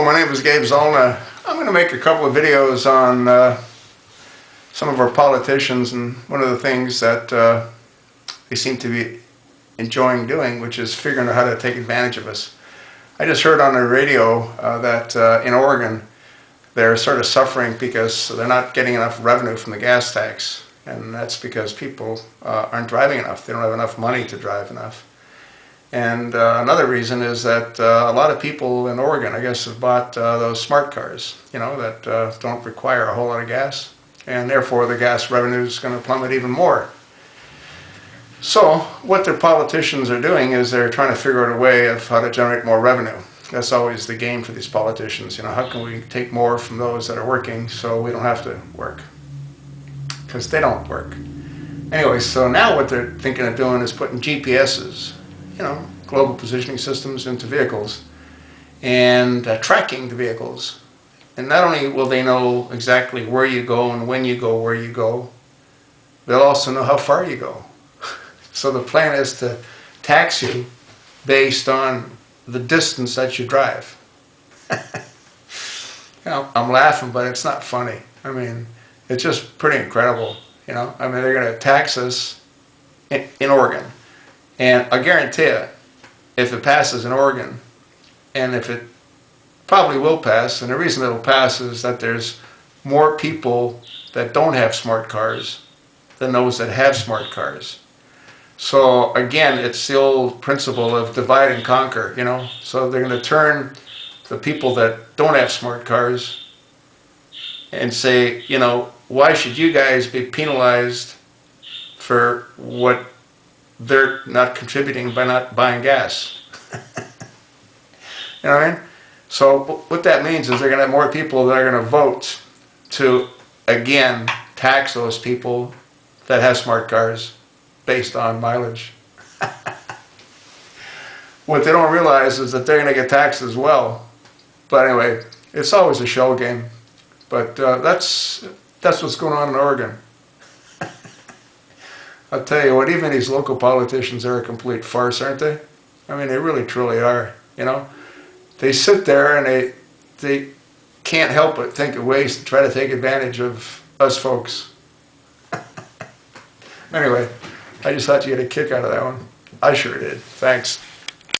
Hello, my name is Gabe Zollner. I'm going to make a couple of videos on some of our politicians, and one of the things that they seem to be enjoying doing, which is figuring out how to take advantage of us. I just heard on the radio that in Oregon they're sort of suffering because they're not getting enough revenue from the gas tax, and that's because people aren't driving enough. They don't have enough money to drive enough. And another reason is that a lot of people in Oregon, I guess, have bought those smart cars, you know, that don't require a whole lot of gas, and therefore the gas revenue is going to plummet even more. So what their politicians are doing is they're trying to figure out a way of how to generate more revenue. That's always the game for these politicians. You know, how can we take more from those that are working so we don't have to work? Because they don't work. Anyway, so now what they're thinking of doing is putting GPSs, you know, global positioning systems, into vehicles, and tracking the vehicles. And not only will they know exactly where you go and when you go where you go, they'll also know how far you go. So the plan is to tax you based on the distance that you drive. You know, I'm laughing, but it's not funny. I mean, it's just pretty incredible. You know, I mean, they're going to tax us in Oregon. And I guarantee you, if it passes in Oregon, and if it probably will pass, and the reason it'll pass is that there's more people that don't have smart cars than those that have smart cars. So again, it's the old principle of divide and conquer, you know. So they're going to turn the people that don't have smart cars and say, you know, why should you guys be penalized for what they're not contributing by not buying gas? You know what I mean? So what that means is they're going to have more people that are going to vote to, again, tax those people that have smart cars based on mileage. What they don't realize is that they're going to get taxed as well. But anyway, it's always a shell game. But that's what's going on in Oregon. I'll tell you what, even these local politicians are a complete farce, aren't they? I mean, they really truly are, you know. They sit there and they can't help but think of ways to try to take advantage of us folks. Anyway, I just thought you had a kick out of that one. I sure did. Thanks.